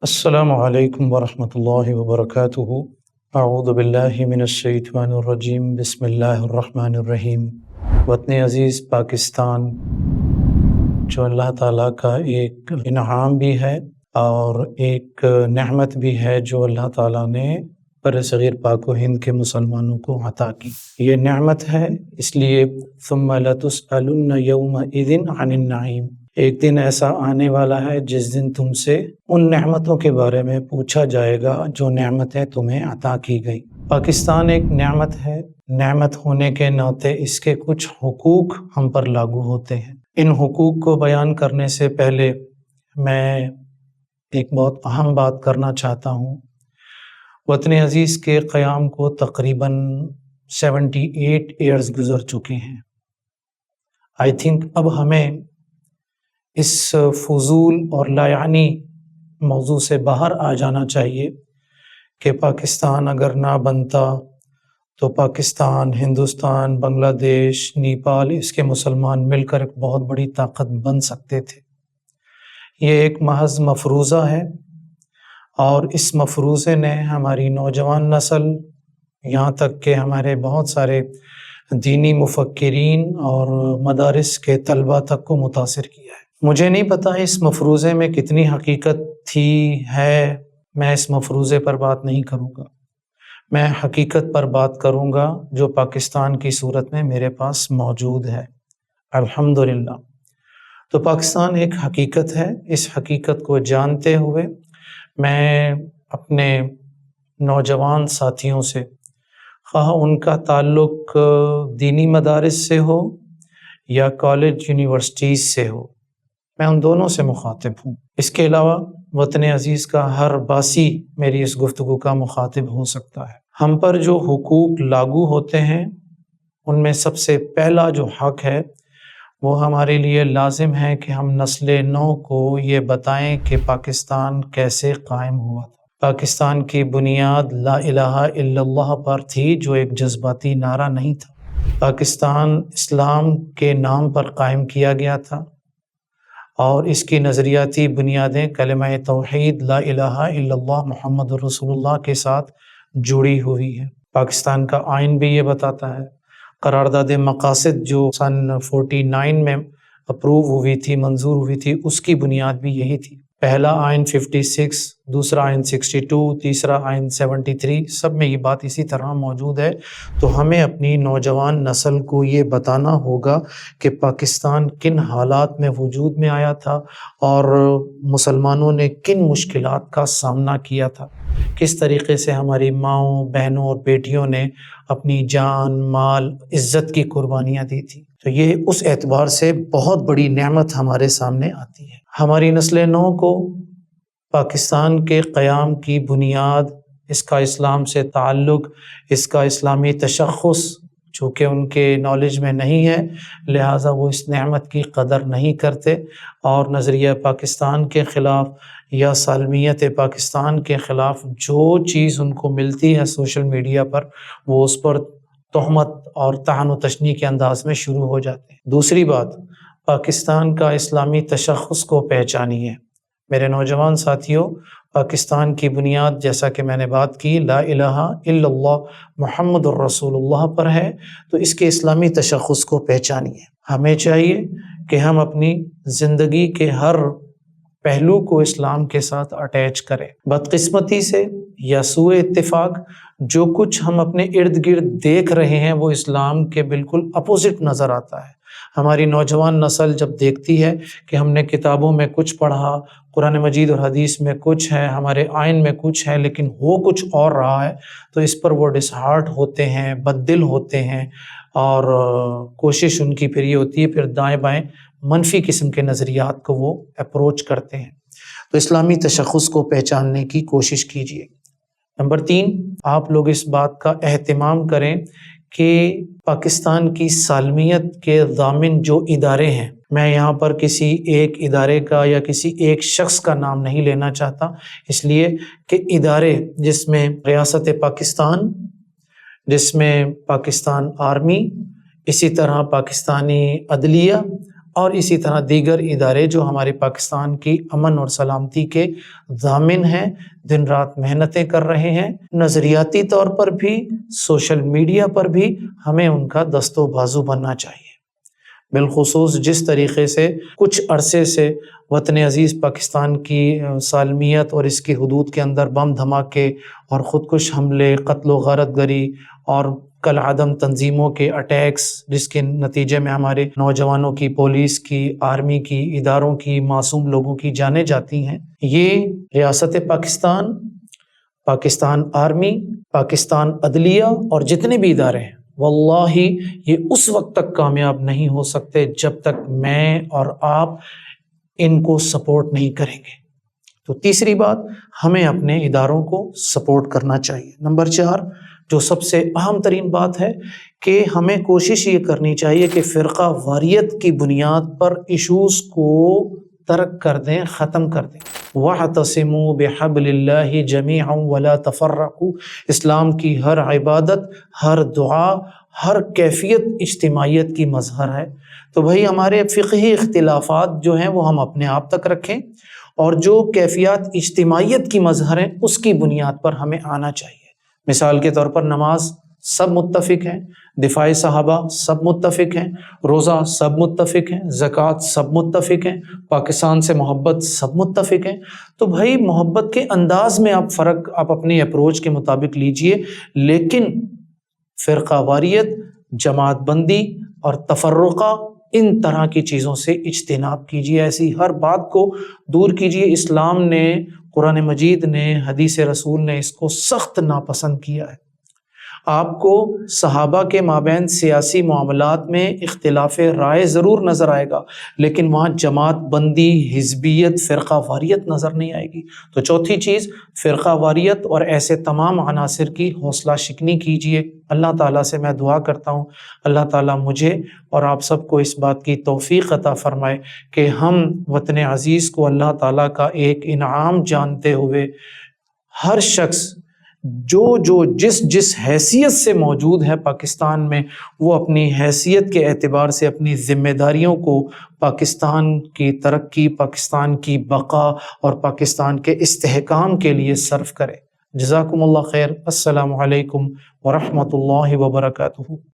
السلام علیکم ورحمۃ اللہ وبرکاتہ۔ اعوذ باللہ من الشیطان الرجیم، بسم اللہ الرحمن الرحیم۔ وطن عزیز پاکستان جو اللہ تعالیٰ کا ایک انعام بھی ہے اور ایک نعمت بھی ہے جو اللہ تعالیٰ نے برصغیر پاک و ہند کے مسلمانوں کو عطا کی۔ یہ نعمت ہے، اس لیے ثم لتسألن یومئذ عن النعیم، ایک دن ایسا آنے والا ہے جس دن تم سے ان نعمتوں کے بارے میں پوچھا جائے گا جو نعمتیں تمہیں عطا کی گئی۔ پاکستان ایک نعمت ہے، نعمت ہونے کے ناطے اس کے کچھ حقوق ہم پر لاگو ہوتے ہیں۔ ان حقوق کو بیان کرنے سے پہلے میں ایک بہت اہم بات کرنا چاہتا ہوں۔ وطن عزیز کے قیام کو تقریباً 78 ایئرز گزر چکے ہیں۔ آئی تھنک اب ہمیں اس فضول اور لا یعنی موضوع سے باہر آ جانا چاہیے کہ پاکستان اگر نہ بنتا تو پاکستان، ہندوستان، بنگلہ دیش، نیپال، اس کے مسلمان مل کر ایک بہت بڑی طاقت بن سکتے تھے۔ یہ ایک محض مفروضہ ہے اور اس مفروضے نے ہماری نوجوان نسل، یہاں تک کہ ہمارے بہت سارے دینی مفکرین اور مدارس کے طلباء تک کو متاثر کیا ہے۔ مجھے نہیں پتہ اس مفروضے میں کتنی حقیقت تھی ہے، میں اس مفروضے پر بات نہیں کروں گا، میں حقیقت پر بات کروں گا جو پاکستان کی صورت میں میرے پاس موجود ہے۔ الحمدللہ، تو پاکستان ایک حقیقت ہے۔ اس حقیقت کو جانتے ہوئے میں اپنے نوجوان ساتھیوں سے، خواہ ان کا تعلق دینی مدارس سے ہو یا کالج یونیورسٹیز سے ہو، میں ان دونوں سے مخاطب ہوں۔ اس کے علاوہ وطن عزیز کا ہر باسی میری اس گفتگو کا مخاطب ہو سکتا ہے۔ ہم پر جو حقوق لاگو ہوتے ہیں ان میں سب سے پہلا جو حق ہے وہ ہمارے لیے لازم ہے کہ ہم نسل نو کو یہ بتائیں کہ پاکستان کیسے قائم ہوا تھا۔ پاکستان کی بنیاد لا الہ الا اللہ پر تھی، جو ایک جذباتی نعرہ نہیں تھا۔ پاکستان اسلام کے نام پر قائم کیا گیا تھا اور اس کی نظریاتی بنیادیں کلمہ توحید لا الہ الا اللہ محمد رسول اللہ کے ساتھ جڑی ہوئی ہے۔ پاکستان کا آئین بھی یہ بتاتا ہے۔ قرارداد مقاصد جو سن 49 میں اپروو ہوئی تھی، منظور ہوئی تھی، اس کی بنیاد بھی یہی تھی۔ پہلا آئین 56، دوسرا آئین 62، تیسرا آئین 73، سب میں یہ بات اسی طرح موجود ہے۔ تو ہمیں اپنی نوجوان نسل کو یہ بتانا ہوگا کہ پاکستان کن حالات میں وجود میں آیا تھا اور مسلمانوں نے کن مشکلات کا سامنا کیا تھا، کس طریقے سے ہماری ماؤں، بہنوں اور بیٹیوں نے اپنی جان، مال، عزت کی قربانیاں دی تھی۔ تو یہ اس اعتبار سے بہت بڑی نعمت ہمارے سامنے آتی ہے۔ ہماری نسل نو کو پاکستان کے قیام کی بنیاد، اس کا اسلام سے تعلق، اس کا اسلامی تشخص چونکہ ان کے نالج میں نہیں ہے، لہٰذا وہ اس نعمت کی قدر نہیں کرتے اور نظریہ پاکستان کے خلاف یا سالمیت پاکستان کے خلاف جو چیز ان کو ملتی ہے سوشل میڈیا پر، وہ اس پر تہمت اور طعن و تشنیع کے انداز میں شروع ہو جاتے ہیں۔ دوسری بات، پاکستان کا اسلامی تشخص کو پہچانیے۔ میرے نوجوان ساتھیوں، پاکستان کی بنیاد جیسا کہ میں نے بات کی لا الہ الا اللہ محمد الرسول اللہ پر ہے، تو اس کے اسلامی تشخص کو پہچانیے۔ ہمیں چاہیے کہ ہم اپنی زندگی کے ہر پہلو کو اسلام کے ساتھ اٹیچ کریں۔ بدقسمتی سے یا سوء اتفاق جو کچھ ہم اپنے ارد گرد دیکھ رہے ہیں وہ اسلام کے بالکل اپوزٹ نظر آتا ہے۔ ہماری نوجوان نسل جب دیکھتی ہے کہ ہم نے کتابوں میں کچھ پڑھا، قرآن مجید اور حدیث میں کچھ ہے، ہمارے آئین میں کچھ ہے، لیکن ہو کچھ اور رہا ہے، تو اس پر وہ ڈس ہارٹ ہوتے ہیں، بد دل ہوتے ہیں اور کوشش ان کی پھر یہ ہوتی ہے پھر دائیں بائیں منفی قسم کے نظریات کو وہ اپروچ کرتے ہیں۔ تو اسلامی تشخص کو پہچاننے کی کوشش کیجیے۔ نمبر 3، آپ لوگ اس بات کا اہتمام کریں کہ پاکستان کی سالمیت کے ضامن جو ادارے ہیں، میں یہاں پر کسی ایک ادارے کا یا کسی ایک شخص کا نام نہیں لینا چاہتا، اس لیے کہ ادارے جس میں ریاست پاکستان، جس میں پاکستان آرمی، اسی طرح پاکستانی عدلیہ اور اسی طرح دیگر ادارے جو ہمارے پاکستان کی امن اور سلامتی کے ضامن ہیں، دن رات محنتیں کر رہے ہیں۔ نظریاتی طور پر بھی، سوشل میڈیا پر بھی ہمیں ان کا دست و بازو بننا چاہیے۔ بالخصوص جس طریقے سے کچھ عرصے سے وطن عزیز پاکستان کی سالمیت اور اس کی حدود کے اندر بم دھماکے اور خودکش حملے، قتل و غارت گری اور کالعدم تنظیموں کے اٹیکس، جس کے نتیجے میں ہمارے نوجوانوں کی، پولیس کی، آرمی کی، اداروں کی، معصوم لوگوں کی جانیں جاتی ہیں، یہ ریاست پاکستان، پاکستان آرمی، پاکستان عدلیہ اور جتنے بھی ادارے ہیں، واللہ یہ اس وقت تک کامیاب نہیں ہو سکتے جب تک میں اور آپ ان کو سپورٹ نہیں کریں گے۔ تو تیسری بات، ہمیں اپنے اداروں کو سپورٹ کرنا چاہیے۔ نمبر 4، جو سب سے اہم ترین بات ہے کہ ہمیں کوشش یہ کرنی چاہیے کہ فرقہ واریت کی بنیاد پر ایشوز کو ترک کر دیں، ختم کر دیں۔ وَاعْتَصِمُوا بِحَبْلِ اللَّهِ جَمِيعًا وَلَا تَفَرَّقُوا، اسلام کی ہر عبادت، ہر دعا، ہر کیفیت اجتماعیت کی مظہر ہے۔ تو بھائی ہمارے فقہی اختلافات جو ہیں وہ ہم اپنے آپ تک رکھیں، اور جو کیفیات اجتماعیت کی مظہر ہیں اس کی بنیاد پر ہمیں آنا چاہیے۔ مثال کے طور پر نماز سب متفق ہیں، دفاع صحابہ سب متفق ہیں، روزہ سب متفق ہیں، زکوٰۃ سب متفق ہیں، پاکستان سے محبت سب متفق ہیں۔ تو بھائی محبت کے انداز میں آپ اپنی اپروچ کے مطابق لیجئے، لیکن فرقہ واریت، جماعت بندی اور تفرقہ، ان طرح کی چیزوں سے اجتناب کیجیے، ایسی ہر بات کو دور کیجیے۔ اسلام نے، قرآن مجید نے، حدیث رسول نے اس کو سخت ناپسند کیا ہے۔ آپ کو صحابہ کے مابین سیاسی معاملات میں اختلاف رائے ضرور نظر آئے گا، لیکن وہاں جماعت بندی، حزبیت، فرقہ واریت نظر نہیں آئے گی۔ تو چوتھی چیز، فرقہ واریت اور ایسے تمام عناصر کی حوصلہ شکنی کیجیے۔ اللہ تعالیٰ سے میں دعا کرتا ہوں، اللہ تعالیٰ مجھے اور آپ سب کو اس بات کی توفیق عطا فرمائے کہ ہم وطن عزیز کو اللہ تعالیٰ کا ایک انعام جانتے ہوئے، ہر شخص جو جس حیثیت سے موجود ہے پاکستان میں، وہ اپنی حیثیت کے اعتبار سے اپنی ذمہ داریوں کو پاکستان کی ترقی، پاکستان کی بقا اور پاکستان کے استحکام کے لیے صرف کرے۔ جزاکم اللہ خیر۔ السلام علیکم ورحمۃ اللہ وبرکاتہ۔